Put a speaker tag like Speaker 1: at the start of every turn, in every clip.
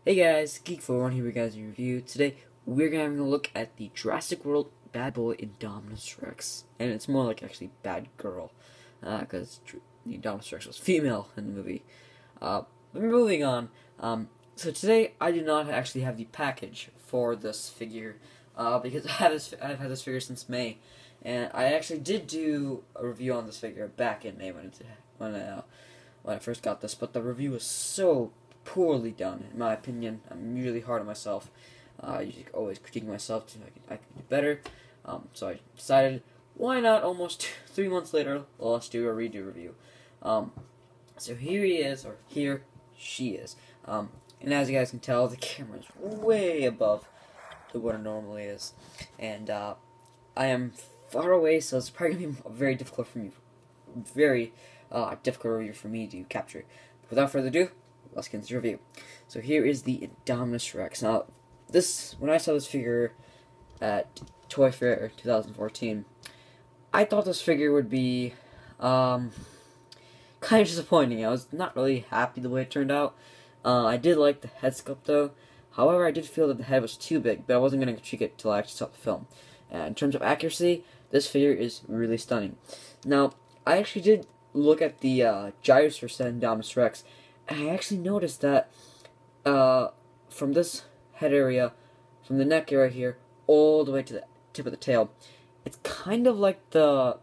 Speaker 1: Hey guys, Geek41 here with you guys in review. Today we're gonna have a look at the Jurassic World bad boy Indominus Rex, and it's more like actually bad girl, because the Indominus Rex was female in the movie. But moving on. So today I do not actually have the package for this figure, because I've had this figure since May, and I actually did do a review on this figure back in May when I first got this, but the review was so poorly done, in my opinion. I'm usually hard on myself. Usually always critiquing myself to I can do better. So I decided, why not almost 3 months later, let's do a redo review. So here he is, or here she is. And as you guys can tell, the camera is way above what it normally is. And I am far away, so it's probably going to be very difficult for me, difficult review for me to capture. Without further ado, let's get into the review. So here is the Indominus Rex. Now, when I saw this figure at Toy Fair 2014, I thought this figure would be kind of disappointing. I was not really happy the way it turned out. I did like the head sculpt though. However, I did feel that the head was too big, but I wasn't going to critique it until I actually saw the film. And in terms of accuracy, this figure is really stunning. Now, I actually did look at the gyros for Indominus Rex, and I actually noticed that from this head area, from the neck area here, all the way to the tip of the tail, it's kind of like the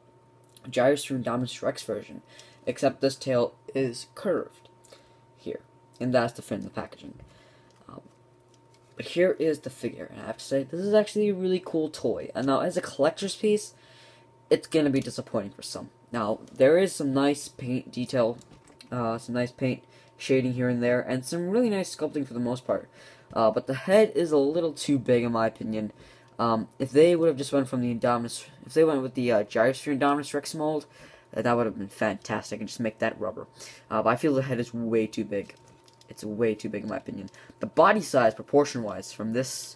Speaker 1: gyros for Indominus Rex version, except this tail is curved here, and that's to fit in the packaging. But here is the figure, and I have to say, this is actually a really cool toy. And now, as a collector's piece, it's gonna be disappointing for some. Now, there is some nice paint detail, some nice paint shading here and there, and some really nice sculpting for the most part. But the head is a little too big in my opinion. If they would have just went from the Indominus, if they went with the Gyrosphere Indominus Rex mold, that would have been fantastic, and just make that rubber. But I feel the head is way too big. It's way too big in my opinion. The body size, proportion-wise, from this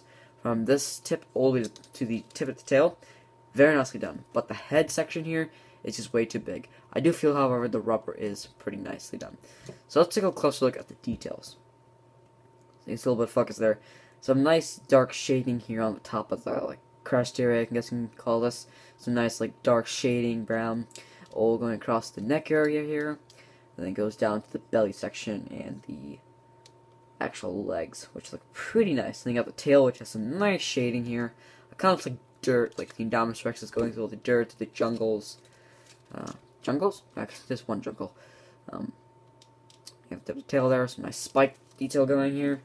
Speaker 1: tip all the way to the tip of the tail, very nicely done. But the head section here is just way too big. I do feel, however, the rubber is pretty nicely done. So let's take a closer look at the details. See, it's a little bit of focus there. Some nice dark shading here on the top of the crest area, I guess you can call this. Some nice dark shading, brown, all going across the neck area here. And then it goes down to the belly section and the actual legs, which look pretty nice. Then you got the tail, which has some nice shading here. It kind of looks like dirt, like the Indominus Rex is going through all the dirt, the jungles. Jungles? Actually, there's one jungle. You have the tail there, some nice spike detail going here.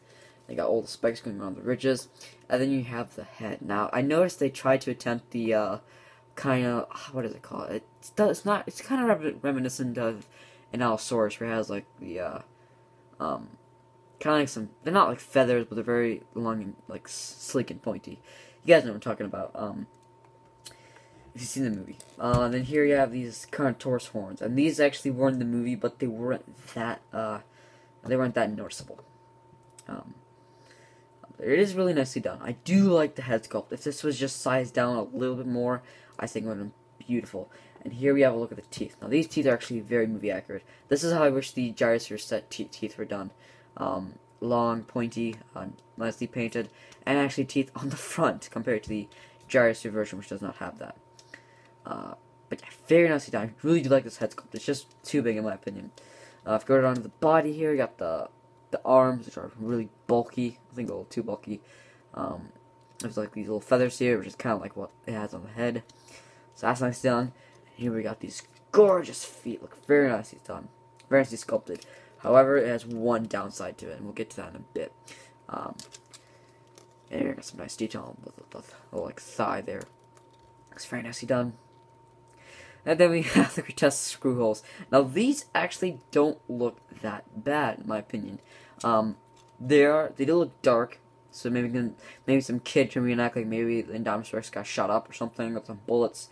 Speaker 1: They got all the spikes going around the ridges. And then you have the head. Now, I noticed they tried to attempt the kind of, what is it called? It's kind of reminiscent of an Allosaurus, where it has the kind of like some, they're not like feathers, but they're very long and sleek and pointy. You guys know what I'm talking about. If you've seen the movie. Then here you have these Carnotaurus horns, and these actually were in the movie, but they weren't that noticeable. It is really nicely done. I do like the head sculpt. If this was just sized down a little bit more, I think it would have been beautiful. And here we have a look at the teeth. Now, these teeth are actually very movie accurate. This is how I wish the Gyrosphere set teeth were done. Long, pointy, nicely painted, and actually teeth on the front compared to the Gyrosphere version, which does not have that. But yeah, very nicely done. I really do like this head sculpt. It's just too big in my opinion. If you go down to the body here, you got the arms, which are really bulky. I think a little too bulky. There's these little feathers here, which is kind of like what it has on the head. So that's nicely done. Here we got these gorgeous feet. Look very nicely done. Very nicely sculpted. However, it has one downside to it, and we'll get to that in a bit. And here got some nice detail on the little thigh there. Looks very nicely done. And then we have the grotesque screw holes. Now, these actually don't look that bad, in my opinion. They do look dark, so maybe some kid can reenact maybe the Indominus Rex got shot up or something with some bullets.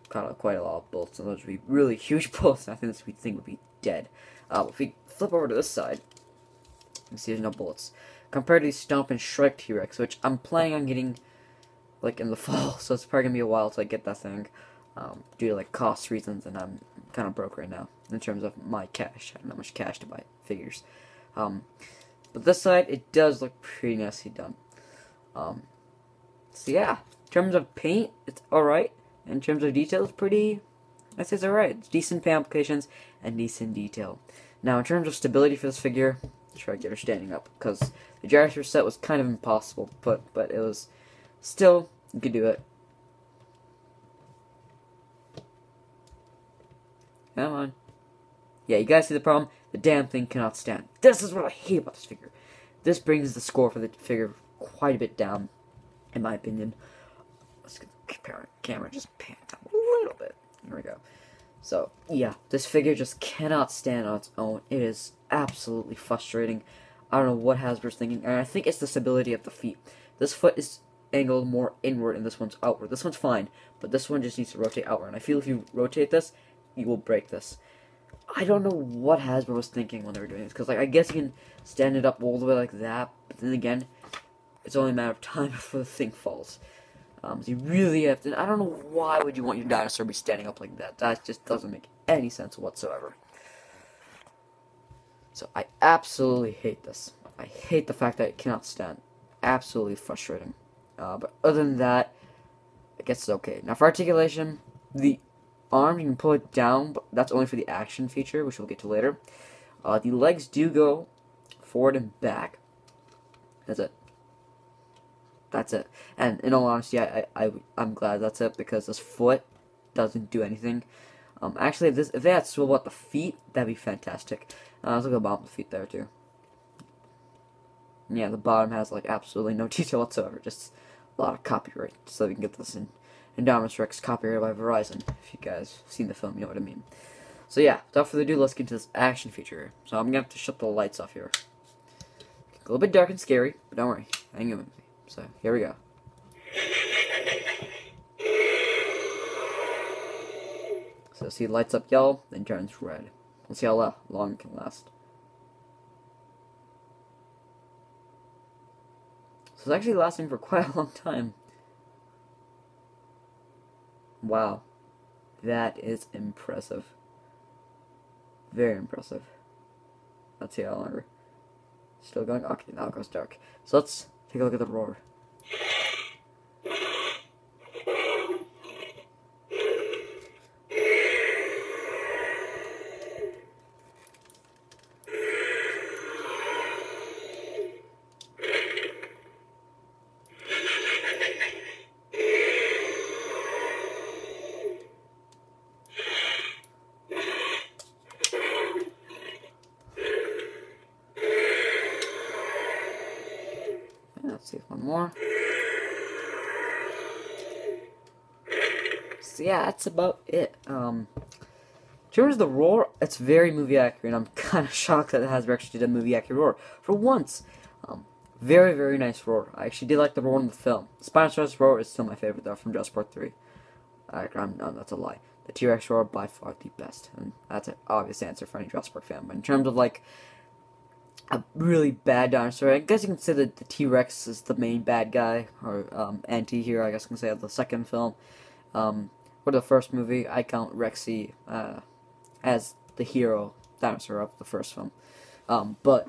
Speaker 1: Got quite a lot of bullets, and those would be really huge bullets. And I think this thing would be dead. If we flip over to this side, you can see there's no bullets. Compared to the Stomp and Shrek T-Rex, which I'm planning on getting in the fall, so it's probably gonna be a while till I get that thing. Due to cost reasons, and I'm kind of broke right now in terms of my cash. I have not much cash to buy figures. But this side, it does look pretty nicely done. So yeah, in terms of paint, it's alright. In terms of detail, it's pretty, I'd say it's alright. It's decent paint applications and decent detail. Now, in terms of stability for this figure, try to get her standing up, because the gyrosphere set was kind of impossible to put, but it was still, you could do it. Come on. Yeah, you guys see the problem? The damn thing cannot stand. This is what I hate about this figure. This brings the score for the figure quite a bit down, in my opinion. Let's get the camera just pan down a little bit. Here we go. So, yeah, this figure just cannot stand on its own. It is absolutely frustrating. I don't know what Hasbro's thinking, and I think it's the stability of the feet. This foot is angled more inward, and this one's outward. This one's fine, but this one just needs to rotate outward. And I feel if you rotate this, you will break this. I don't know what Hasbro was thinking when they were doing this, because like I guess you can stand it up all the way like that, but then again, it's only a matter of time before the thing falls. So you really have to. I don't know why would you want your dinosaur to be standing up like that. That just doesn't make any sense whatsoever. So I absolutely hate this. I hate the fact that it cannot stand. Absolutely frustrating. But other than that, I guess it's okay. Now for articulation, the arm, you can pull it down, but that's only for the action feature, which we'll get to later. The legs do go forward and back. That's it. That's it. And in all honesty, I'm glad that's it, because this foot doesn't do anything. Actually, if they had swivel at the feet, that'd be fantastic. Let's look at the bottom of the feet there, too. Yeah, the bottom has, like, absolutely no detail whatsoever. Just a lot of copyright, so we can get this in Indominus Rex copyrighted by Verizon. If you guys have seen the film, you know what I mean. So yeah, without further ado, let's get into this action feature. So I'm going to have to shut the lights off here. A little bit dark and scary, but don't worry. Hang in with me. So, here we go. So see, it lights up yellow, then turns red. Let's see how long it can last. So it's actually lasting for quite a long time. Wow. That is impressive. Very impressive. Let's see how longer. Still going? Okay, now it goes dark. So let's take a look at the roar. Let's see one more. So yeah, that's about it. In terms of the roar, it's very movie accurate. I'm kind of shocked that Hasbro actually did a movie accurate roar for once. Very, very nice roar. I actually did like the roar in the film. The Spinosaurus roar is still my favorite though from Jurassic World 3. That's a lie. The T-Rex roar by far the best, and that's an obvious answer for any Jurassic World fan. But in terms of like a really bad dinosaur, I guess you can say that the T-Rex is the main bad guy, or anti-hero, I guess you can say, of the second film. For the first movie, I count Rexy as the hero dinosaur of the first film. But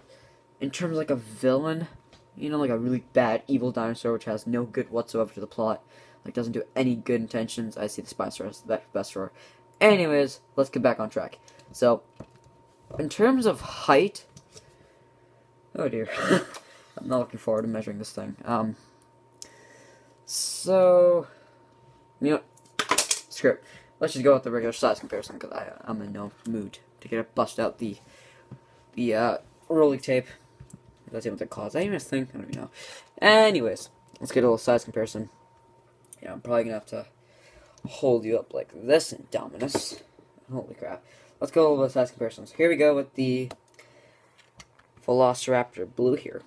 Speaker 1: in terms of like a villain, you know, like a really bad, evil dinosaur which has no good whatsoever to the plot, like doesn't do any good intentions, I see the Spinosaurus as the best roar. Anyways, let's get back on track. So, in terms of height, oh dear, I'm not looking forward to measuring this thing. So, you know, screw it. Let's just go with the regular size comparison, because I'm in no mood to bust out the rolling tape. That's even what they call it. Is that even a thing? I don't even know. Anyways, let's get a little size comparison. Yeah, I'm probably gonna have to hold you up like this, Indominus. Holy crap. Let's go over the size comparisons. Here we go with the Velociraptor Blue here.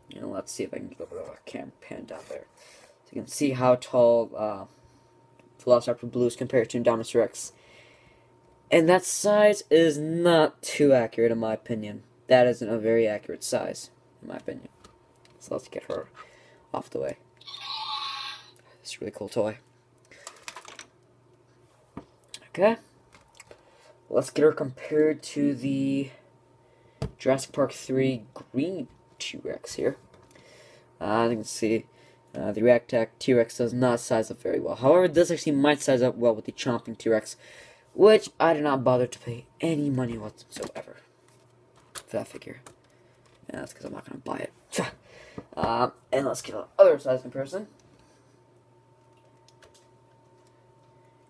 Speaker 1: You know, let's see if I can get a little bit of a cam pan down there. So you can see how tall Velociraptor Blue is compared to Indominus Rex. And that size is not too accurate in my opinion. That isn't a very accurate size, in my opinion. So let's get her off the way. This really cool toy. Okay. Let's get her compared to the Jurassic Park 3 green T-Rex here. As you can see, the React T-Rex does not size up very well. However, this actually might size up well with the chomping T-Rex, which I did not bother to pay any money whatsoever for that figure. And that's because I'm not going to buy it. And let's get another size comparison.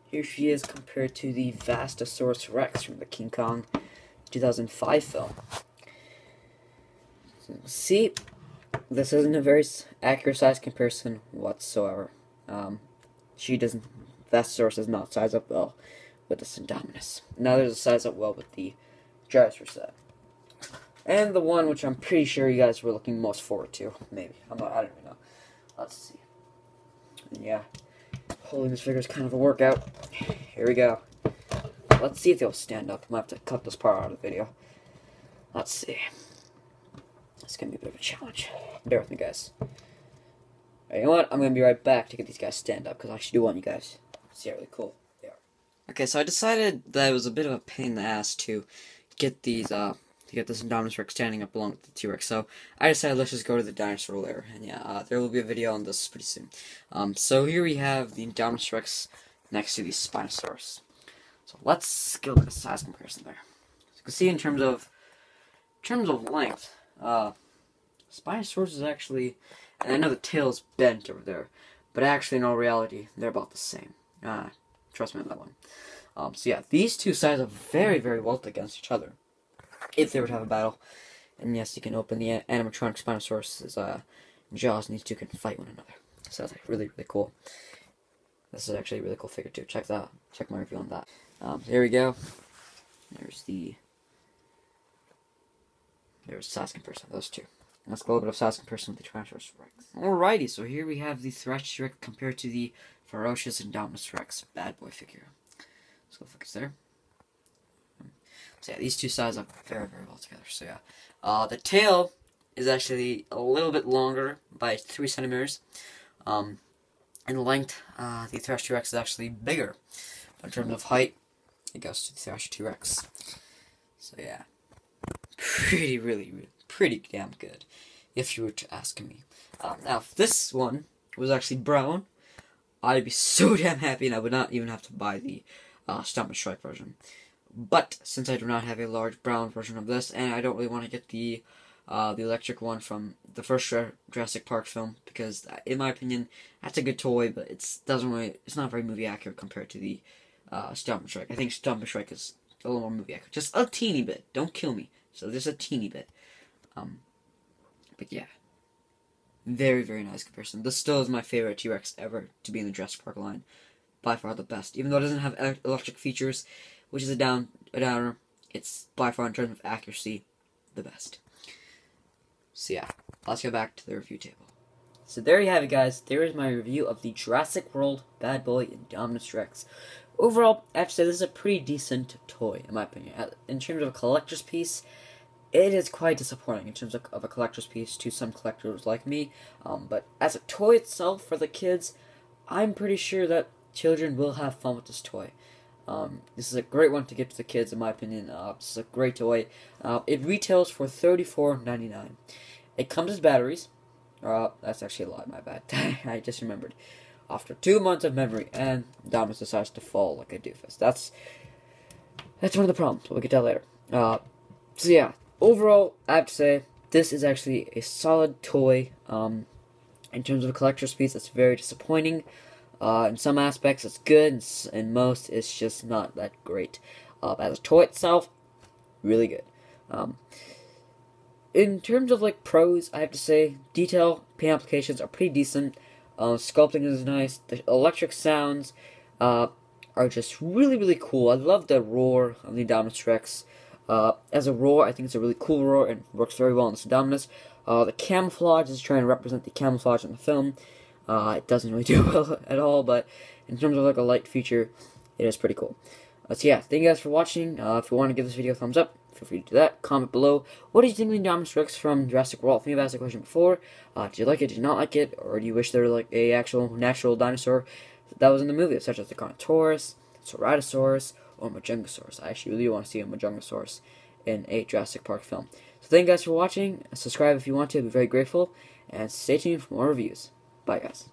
Speaker 1: Here she is compared to the Vastasaurus Rex from the King Kong 2005 film. So, see, this isn't a very accurate size comparison whatsoever. Vastasaurus does not size up well with the Indominus. Now there's a size up well with the Jurassic set. And the one which I'm pretty sure you guys were looking most forward to. Maybe. I don't even know. Let's see. And yeah. Holding this figure is kind of a workout. Here we go. Let's see if they'll stand up. I might have to cut this part out of the video. Let's see. It's going to be a bit of a challenge. Bear with me, guys. Right, you know what? I'm going to be right back to get these guys stand up, because I actually do want you guys to see how really cool they are. Okay, so I decided that it was a bit of a pain in the ass to get these, to get this Indominus Rex standing up along with the T-Rex. So I decided let's just go to the dinosaur lair. And yeah, there will be a video on this pretty soon. So here we have the Indominus Rex next to the Spinosaurus. So let's get a look at the size comparison there. So you can see in terms of length, Spinosaurus is actually, and I know the tail's bent over there, but actually in all reality, they're about the same. Trust me on that one. So yeah, these two sides are very, very well against each other, if they were to have a battle. And yes, you can open the animatronic Spinosaurus' jaws, and these two can fight one another. So that's like really, really cool. This is actually a really cool figure too. Check that out. Check my review on that. Here we go. There's size comparison of those two. Let's go a little bit of size comparison with the Tyrannosaurus Rex. Alrighty, so here we have the Ferocious Rex compared to the ferocious Indominus Rex bad boy figure. Let's go focus there. So yeah, these two sides are very, very well together. So yeah, the tail is actually a little bit longer by 3 centimeters. In length, the Ferocious Rex is actually bigger. But in terms of height, it goes to the Ferocious Rex. So yeah, pretty damn good, if you were to ask me. Now, if this one was actually brown, I'd be so damn happy, and I would not even have to buy the Stomp and Strike version. But since I do not have a large brown version of this, and I don't really want to get the electric one from the first Jurassic Park film, because in my opinion that's a good toy, but it's not very movie accurate compared to the Stomp and Strike. I think Stomp and Strike is a little more movie accurate, just a teeny bit. Don't kill me. So just a teeny bit. But yeah, very, very nice comparison. This still is my favorite T-Rex ever to be in the Jurassic Park line. By far the best. Even though it doesn't have electric features, which is a downer, it's by far in terms of accuracy the best. So yeah, let's go back to the review table. So there you have it, guys. There is my review of the Jurassic World Bad Boy Indominus Rex. Overall, I have to say this is a pretty decent toy, in my opinion. In terms of a collector's piece, it is quite disappointing in terms of a collector's piece to some collectors like me. But as a toy itself for the kids, I'm pretty sure that children will have fun with this toy. This is a great one to give to the kids, in my opinion. This is a great toy. It retails for $34.99. It comes as batteries. That's actually a lie, my bad. I just remembered. After 2 months of memory, and Indominus decides to fall like a doofus. That's one of the problems. We'll get to that later. So yeah, overall, I have to say, this is actually a solid toy. In terms of a collector's piece, it's very disappointing. In some aspects, it's good. In most, it's just not that great. As a toy itself, really good. In terms of like pros, I have to say, detail, paint applications are pretty decent. Sculpting is nice. The electric sounds are just really, really cool. I love the roar of the Indominus Rex. As a roar, I think it's a really cool roar and works very well in this Indominus. The camouflage is trying to represent the camouflage in the film. It doesn't really do well at all, but in terms of like a light feature, it is pretty cool. So yeah, thank you guys for watching. If you want to give this video a thumbs up, feel free to do that. Comment below. What did you think of the Indominus Rex from Jurassic World? I think I've asked the question before. Did you like it? Did you not like it? Or do you wish there were like a actual natural dinosaur that was in the movie, such as the Carnotaurus, Ceratosaurus, or Majungasaurus? I actually really want to see a Majungasaurus in a Jurassic Park film. So thank you guys for watching. Subscribe if you want to. I'd be very grateful. And stay tuned for more reviews. Bye, guys.